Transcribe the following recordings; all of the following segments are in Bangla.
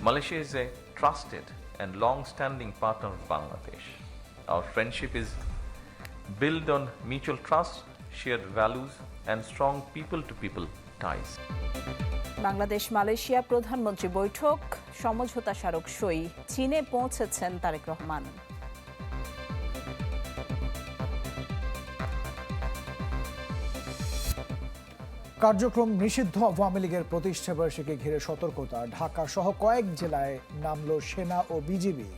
Malaysia is a trusted and long-standing partner of Bangladesh. Our friendship is built on mutual trust, shared values, and strong people-to-people ties. Bangladesh Malaysia প্রধানমন্ত্রী বৈঠক, সমঝোতা স্মারক সই, চীনে পৌঁছেছেন তারেক রহমান। কার্যক্রম নিষিদ্ধ আওয়ামী লীগের প্রতিষ্ঠাবার্ষিকী ঘিরে সতর্কতা, ঢাকা সহ কয়েক জেলায় নামল সেনা ও বিজিবি।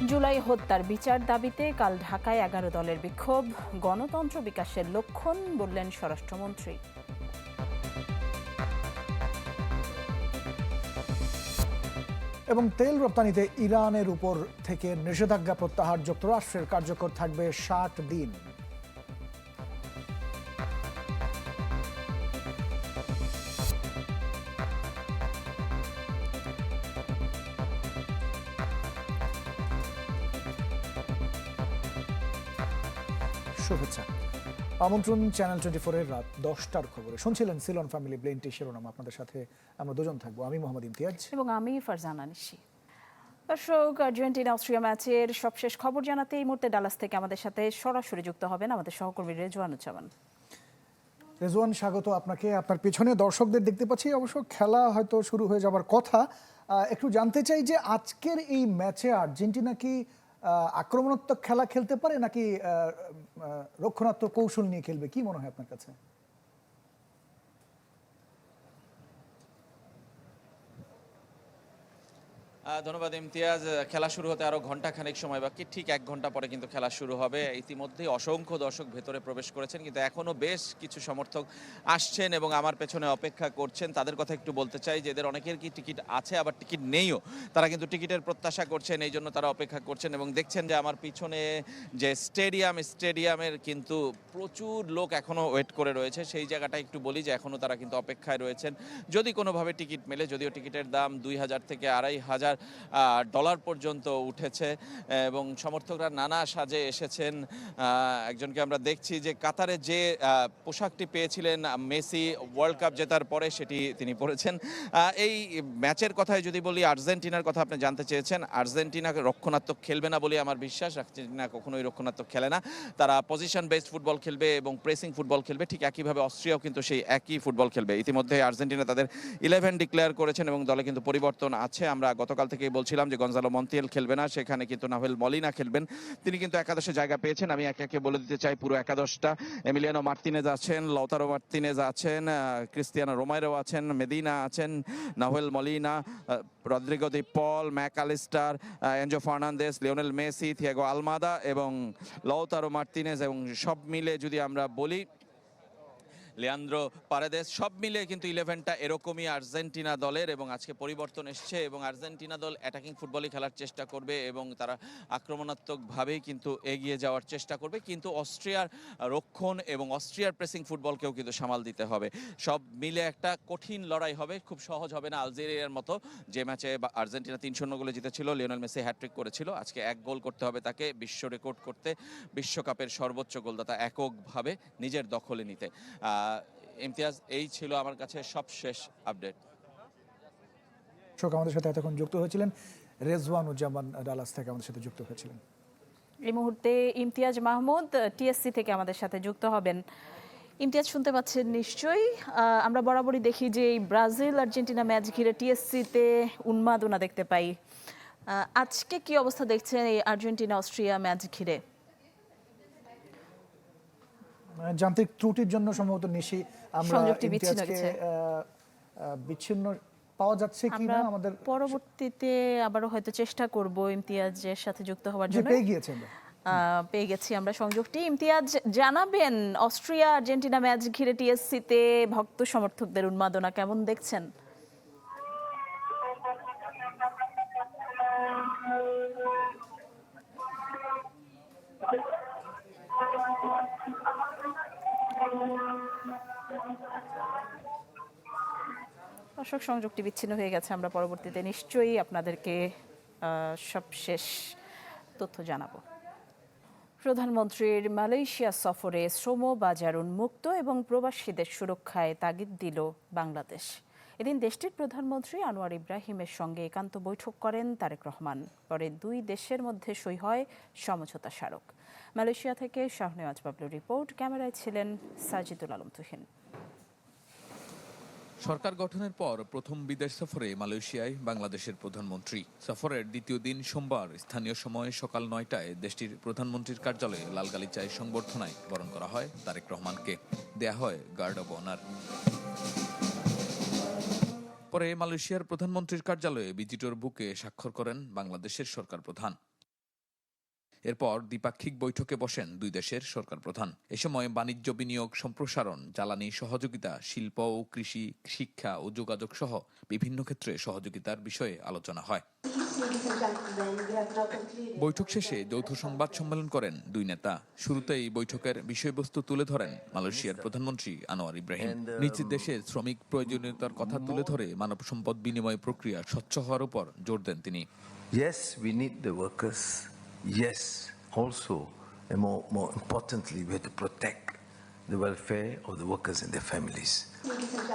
জুলাই হত্যার বিচার দাবিতে কাল ঢাকায় 11 দলের বিক্ষোভ, গণতন্ত্র বিকাশের লক্ষণ বললেন স্বরাষ্ট্রমন্ত্রী। এবং তেল রপ্তানিতে ইরানের উপর থেকে নিষেধাজ্ঞা প্রত্যাহার যুক্তরাষ্ট্রের, কার্যকর থাকবে 60 দিন। শুভেচ্ছা, আমন্ত্রণ চ্যানেল 24-এর রাত 10টার খবরে। শুনছিলেন সিলন ফ্যামিলি ব্লেন্টি শিরোনাম। আপনাদের সাথে আমরা দুজন থাকবো, আমি মোহাম্মদ ইমতিয়াজ এবং আমি ফারজানা নিশি। দর্শক, আর্জেন্টিনা অস্ট্রিয়া ম্যাচের সবশেষ খবর জানাতে এই মুহূর্তে ডালাস থেকে আমাদের সাথে সরাসরি যুক্ত হবেন আমাদের সহকর্মী রেজওয়ানুজ্জামান। রেজওয়ান, স্বাগত আপনাকে। আপনার পিছনে দর্শকদের দেখতে পাচ্ছি, অবশ্য খেলা হয়তো শুরু হয়ে যাবার কথা। একটু জানতে চাই যে আজকের এই ম্যাচে আর্জেন্টিনা কি আক্রমণাত্মক খেলা খেলতে পারে নাকি রক্ষণাত্মক কৌশল নিয়ে খেলবে, কি মনে হয় আপনার কাছে? ধন্যবাদ ইমতিয়াজ। খেলা শুরু হতে আরও ঘন্টাখানেক সময় বাকি, ঠিক 1 ঘন্টা পরে কিন্তু খেলা শুরু হবে। ইতিমধ্যেই অসংখ্য দর্শক ভেতরে প্রবেশ করেছেন, কিন্তু এখনও বেশ কিছু সমর্থক আসছেন এবং আমার পেছনে অপেক্ষা করছেন। তাদের কথা একটু বলতে চাই যে এদের অনেকের কি টিকিট আছে, আবার টিকিট নেইও। তারা কিন্তু টিকিটের প্রত্যাশা করছেন, এই জন্য তারা অপেক্ষা করছেন। এবং দেখছেন যে আমার পিছনে যে স্টেডিয়ামের কিন্তু প্রচুর লোক এখনও ওয়েট করে রয়েছে। সেই জায়গাটা একটু বলি যে এখনও তারা কিন্তু অপেক্ষায় রয়েছেন যদি কোনোভাবে টিকিট মেলে, যদিও টিকিটের দাম $2,000 থেকে $2,500 পর্যন্ত উঠেছে এবং সমর্থকরা নানা সাজে এসেছেন। একজনকে আমরা দেখছি যে কাতারে যে পোশাকটি পেয়েছিলেন মেসি ওয়ার্ল্ড কাপ জেতার পরে, সেটি তিনি পরেছেন। এই ম্যাচের কথায় যদি বলি, আর্জেন্টিনার কথা আপনি জানতে চেয়েছেন। আর্জেন্টিনা রক্ষণাত্মক খেলবে না বলে আমার বিশ্বাস। আর্জেন্টিনা কখনোই রক্ষণাত্মক খেলে না, তারা পজিশন বেসড ফুটবল খেলবে এবং প্রেসিং ফুটবল খেলবে। ঠিক একইভাবে অস্ট্রিয়াও কিন্তু সেই একই ফুটবল খেলবে। ইতিমধ্যে আর্জেন্টিনা তাদের 11 ডিক্লেয়ার করেছেন এবং দলে কিন্তু পরিবর্তন আছে। আমরা গতকাল থেকেই বলছিলাম যে গনজালো মন্তিয়েল খেলবে না, সেখানে কিন্তু নাহুয়েল মলিনা খেলবেন। তিনি কিন্তু একাদশে জায়গা পেয়েছেন। আমি একে একে বলে দিতে চাই পুরো একাদশটা। এমিলিয়ানো মার্তিনেজ আছেন, লাউতারো মার্তিনেজ আছেন, ক্রিস্টিয়ানো রোমেরো আছেন, মেদিনা আছেন, Nahuel Molina, Rodrigo De Paul, Mac Allister, Enzo Fernandez, Lionel Messi, Thiago Almada এবং লাউতারো মার্তিনেজ। এবং সব মিলে যদি আমরা বলি লিয়ান্দ্রো পারেদেস, সব মিলে কিন্তু 11টা এরকমই আর্জেন্টিনা দলের। এবং আজকে পরিবর্তন এসছে এবং আর্জেন্টিনা দল অ্যাটাকিং ফুটবলই খেলার চেষ্টা করবে এবং তারা আক্রমণাত্মকভাবেই কিন্তু এগিয়ে যাওয়ার চেষ্টা করবে। কিন্তু অস্ট্রিয়ার রক্ষণ এবং অস্ট্রিয়ার প্রেসিং ফুটবলকেও কিন্তু সামাল দিতে হবে। সব মিলে একটা কঠিন লড়াই হবে, খুব সহজ হবে না। আলজেরিয়ার মতো যে ম্যাচে আর্জেন্টিনা 3-0 গোলে জিতেছিল, লিওনেল মেসি হ্যাট্রিক করেছিল, আজকে 1 গোল করতে হবে তাকে বিশ্ব রেকর্ড করতে, বিশ্বকাপের সর্বোচ্চ গোলদাতা এককভাবে নিজের দখলে নিতে। ইমতিয়াজ, এই ছিল আমার কাছে সবশেষ আপডেট। আমাদের সাথে এতক্ষণ যুক্ত হয়েছিলেন রেজওয়ানুজ্জামান, ডালাস থেকে আমাদের সাথে যুক্ত হয়েছিলেন। এই মুহূর্তে ইমতিয়াজ মাহমুদ টিএসসি থেকে আমাদের সাথে যুক্ত হবেন। ইমতিয়াজ, শুনতে পাচ্ছেন নিশ্চয়ই। আমরা বরাবরই দেখি যে এই ব্রাজিল আর্জেন্টিনা ম্যাচ ঘিরে টিএসসিতে উন্মাদনা দেখতে পাই। আজকে কি অবস্থা দেখছেন এই আর্জেন্টিনা অস্ট্রিয়া ম্যাচ ঘিরে? যান্ত্রিক ত্রুটির জন্য সম্ভবত নিশি আমরা বিচ্ছিন্ন পাওয়া যাচ্ছে কিনা, আমাদের পরবর্তীতে আবারও হয়তো চেষ্টা করব ইমতিয়াজের সাথে যুক্ত হওয়ার জন্য। পেয়ে গেছি আমরা সংযোগটি। ইমতিয়াজ, জানাবেন অস্ট্রিয়া আর্জেন্টিনা ম্যাচ ঘিরে টিএসসিতে ভক্ত সমর্থকদের উন্মাদনা কেমন দেখছেন? দর্শক, সংযোগটি বিচ্ছিন্ন হয়ে গেছে। আমরা পরবর্তীতে নিশ্চয়ই আপনাদেরকে সবশেষ তথ্য জানাবো। প্রধানমন্ত্রীর মালয়েশিয়া সফরে শ্রম বাজার উন্মুক্ত এবং প্রবাসীদের সুরক্ষায় তাগিদ দিল বাংলাদেশ। এদিন দেশটির প্রধানমন্ত্রী আনোয়ার ইব্রাহিমের সঙ্গে একান্ত বৈঠক করেন তারেক রহমান। পরে দুই দেশের মধ্যে সই হয় সমঝোতা স্মারক। মালয়েশিয়া থেকে শাহনেওয়াজ বাবলুর রিপোর্ট, ক্যামেরায় ছিলেন সাজিদুল আলম তুহিন। সরকার গঠনের পর প্রথম বিদেশ সফরে মালয়েশিয়ায় বাংলাদেশের প্রধানমন্ত্রী। সফরের দ্বিতীয় দিন সোমবার স্থানীয় সময় সকাল ৯টায় দেশটির প্রধানমন্ত্রীর কার্যালয়ে লালগালিচায় সংবর্ধনায় বরণ করা হয় তারেক রহমানকে। দেয়া হয় গার্ড অব অনার। পরে মালয়েশিয়ার প্রধানমন্ত্রীর কার্যালয়ে ভিজিটর বুকে স্বাক্ষর করেন বাংলাদেশের সরকার প্রধান। এরপর দ্বিপাক্ষিক বৈঠকে বসেন দুই দেশের সরকার প্রধান। এ সময় বাণিজ্য, বিনিয়োগ, সম্প্রসারণ, জ্বালানি সহযোগিতা, শিল্প ও কৃষি, শিক্ষা ও যোগাযোগ সহ বিভিন্ন ক্ষেত্রে সহযোগিতার বিষয়ে আলোচনা হয়। বৈঠক শেষে যৌথ সংবাদ সম্মেলন করেন দুই নেতা। শুরুতেই বৈঠকের বিষয়বস্তু তুলে ধরেন মালয়েশিয়ার প্রধানমন্ত্রী আনোয়ার ইব্রাহিম। নিজ দেশে শ্রমিক প্রয়োজনীয়তার কথা তুলে ধরে মানব সম্পদ বিনিময় প্রক্রিয়া স্বচ্ছ হওয়ার উপর জোর দেন তিনি। Yes, we need the workers. Yes, also, and more importantly, we have to protect the welfare of the workers and their families.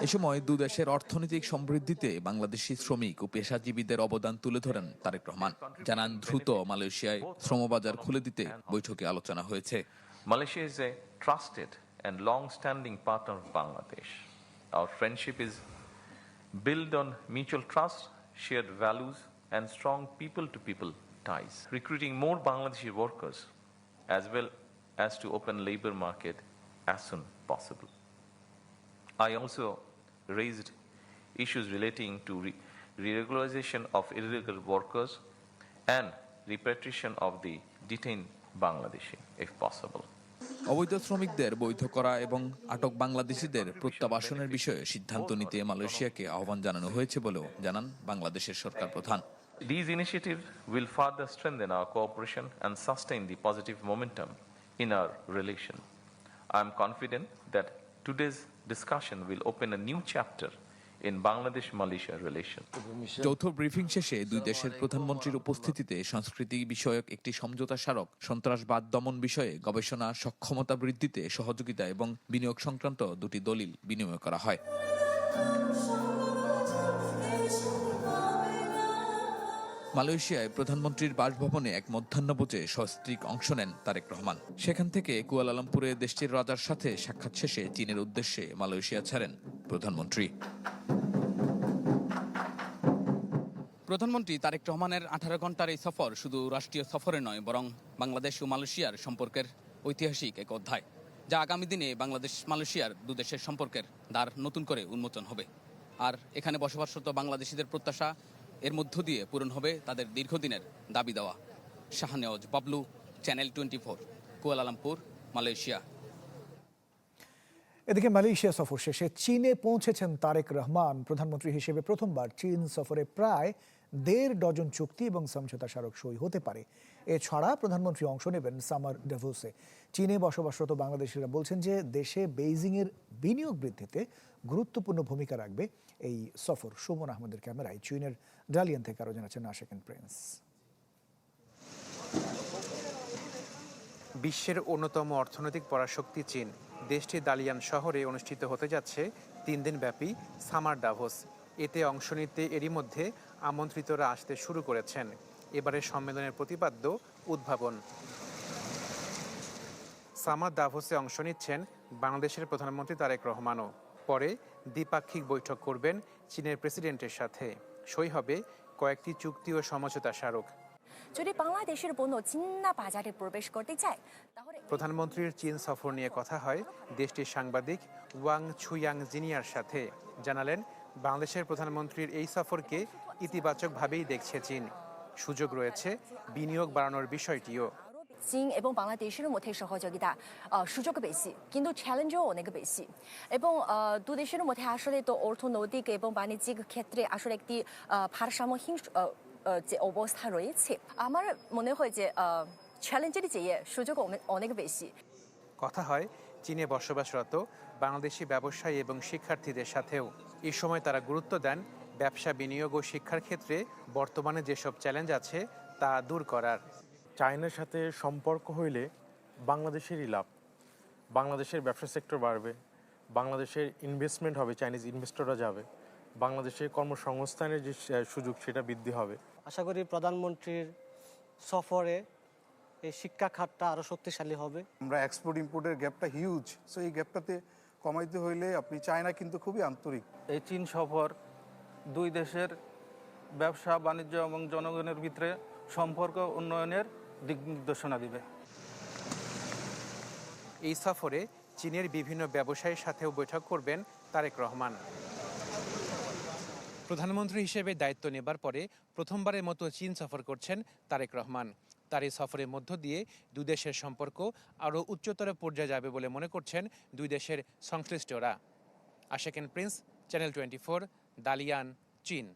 এ সময় দু দেশের অর্থনৈতিক সমৃদ্ধিতে বাংলাদেশি শ্রমিক ও পেশাজীবীদের অবদান তুলে ধরেন তারেক রহমান। জানান, দ্রুত মালয়েশিয়ায় শ্রমবাজার খুলে দিতে বৈঠকে আলোচনা হয়েছে। Malaysia is a trusted and long-standing partner of Bangladesh. Our friendship is built on mutual trust, shared values, and strong people-to-people ties. Recruiting more Bangladeshi workers as well as to open labor market as soon possible. I also raised issues relating to regularization of illegal workers and repatriation of the detained Bangladeshi, if possible. অবৈধ শ্রমিকদের বৈধ করা এবং আটক বাংলাদেশিদের প্রত্যাবাসনের বিষয়ে সিদ্ধান্ত নিতে মালয়েশিয়াকে আহ্বান জানানো হয়েছে বলেও জানান বাংলাদেশের সরকার প্রধান। These initiatives will further strengthen our cooperation and sustain the positive momentum in our relation. I am confident that today's discussion will open a new chapter in Bangladesh-Malaysia relations. যৌথ ব্রিফিং শেষে দুই দেশের প্রধানমন্ত্রীর উপস্থিতিতে সংস্কৃতি বিষয়ক একটি সমঝোতা স্মারক, সন্ত্রাসবাদ দমন বিষয়ে গবেষণা, সক্ষমতা বৃদ্ধিতে সহযোগিতা এবং বিনিয়োগ সংক্রান্ত দুটি দলিল বিনিময় করা হয়। মালয়েশিয়ায় প্রধানমন্ত্রীর বাসভবনে এক মধ্যাহ্নভোজে সস্ত্রীক অংশ নেন তারেক রহমান। সেখান থেকে কুয়ালালামপুরে দেশটির রাজার সাথে সাক্ষাৎ শেষে চীনের উদ্দেশ্যে মালয়েশিয়া ছাড়েন প্রধানমন্ত্রী। প্রধানমন্ত্রী তারেক রহমানের 18 ঘন্টার এই সফর শুধু রাষ্ট্রীয় সফরে নয়, বরং বাংলাদেশ ও মালয়েশিয়ার সম্পর্কের ঐতিহাসিক এক অধ্যায়, যা আগামী দিনে বাংলাদেশ মালয়েশিয়ার দুদেশের সম্পর্কের দ্বার নতুন করে উন্মোচন হবে। আর এখানে বসবাসরত বাংলাদেশিদের প্রত্যাশা এর মধ্য দিয়ে পূরণ হবে তাদের দীর্ঘদিনের দাবি দেওয়া। Shahnewaz Bablu, channel 24, Kuala Lumpur, Malaysia. এদিকে মালয়েশিয়া সফর শেষে চীনে পৌঁছেছেন তারেক রহমান। প্রধানমন্ত্রী হিসেবে প্রথমবার চীন সফরে প্রায় 1.5 ডজন চুক্তি এবং সমঝোতা স্মারক সই হতে পারে। এছাড়া প্রধানমন্ত্রী অংশ নেবেন সামার ডাভোসে। চীনে বসবাসরত বাংলাদেশিরা বলছেন যে দেশে বেইজিংয়ের বিনিয়োগ বৃদ্ধিতে গুরুত্বপূর্ণ ভূমিকা রাখবে এই সফর। সুমন আহমেদের ক্যামেরায় চীনের ডালিয়ান থেকে আরো জানাচ্ছেন আশিকিন প্রিন্স। বিশ্বের অন্যতম অর্থনৈতিক পরাশক্তি চীন। দেশটির দালিয়ান শহরে অনুষ্ঠিত হতে যাচ্ছে 3 দিনব্যাপী সামার ডাভোস। এতে অংশ নিতে এরই মধ্যে আমন্ত্রিতরা আসতে শুরু করেছেন। এবারের সম্মেলনের প্রতিপাদ্য উদ্ভাবন। সামার ডাভোসে অংশ নিচ্ছেন বাংলাদেশের প্রধানমন্ত্রী তারেক রহমানও। পরে দ্বিপাক্ষিক বৈঠক করবেন চীনের প্রেসিডেন্টের সাথে। সই হবে কয়েকটি চুক্তি ও সমঝোতা স্মারক। যদি বাংলাদেশের পণ্য চীনা বাজারে প্রবেশ করতে চায় তাহলে প্রধানমন্ত্রীর চীন সফর নিয়ে কথা হয় দেশটির সাংবাদিক ওয়াং ছুয়াং জিনিয়ার সাথে। জানালেন, বাংলাদেশের প্রধানমন্ত্রীর এই সফরকে ইতিবাচকভাবেই দেখছে চীন। সুযোগ রয়েছে বিনিয়োগ বাড়ানোর বিষয়টিও। চীন এবং বাংলাদেশের মধ্যে সহযোগিতা সুযোগ বেশি, কিন্তু চ্যালেঞ্জও অনেক বেশি। এবং দু দেশের মধ্যে আসলে তো অর্থনৈতিক এবং বাণিজ্যিক ক্ষেত্রে আসলে একটি ভারসাম্যহীন যে অবস্থা রয়েছে। আমার মনে হয় যে চ্যালেঞ্জের চেয়ে সুযোগ অনেক বেশি। কথা হয় চীনে বসবাসরত বাংলাদেশি ব্যবসায়ী এবং শিক্ষার্থীদের সাথেও। এই সময় তারা গুরুত্ব দেন ব্যবসা, বিনিয়োগ ও শিক্ষার ক্ষেত্রে বর্তমানে যেসব চ্যালেঞ্জ আছে তা দূর করার। চায়নার সাথে সম্পর্ক হইলে বাংলাদেশেরই লাভ। বাংলাদেশের ব্যবসা সেক্টর বাড়বে, বাংলাদেশের ইনভেস্টমেন্ট হবে, চাইনিজ ইনভেস্টররা যাবে, বাংলাদেশের কর্মসংস্থানের যে সুযোগ সেটা বৃদ্ধি হবে। আশা করি প্রধানমন্ত্রীর সফরে এই শিক্ষা খাতটা আরও শক্তিশালী হবে। আমরা এক্সপোর্ট ইম্পোর্টের গ্যাপটা হিউজ, সো এই গ্যাপটাতে কমাইতে হইলে আপনি চায়না কিন্তু খুবই আন্তরিক। এই চীন সফর দুই দেশের ব্যবসা বাণিজ্য এবং জনগণের ভিতরে সম্পর্ক উন্নয়নের দিক নির্দেশনা দিবে। এই সফরে চীনের বিভিন্ন ব্যবসায়ীর সাথেও বৈঠক করবেন তারেক রহমান। প্রধানমন্ত্রী হিসেবে দায়িত্ব নেবার পরে প্রথমবারের মতো চীন সফর করছেন তারেক রহমান। তার এই সফরের মধ্য দিয়ে দুই দেশের সম্পর্ক আরও উচ্চতর পর্যায়ে যাবে বলে মনে করছেন দুই দেশের সংশ্লিষ্টরা। আশাকেন প্রিন্স, চ্যানেল 24, দালিয়ান, চীন।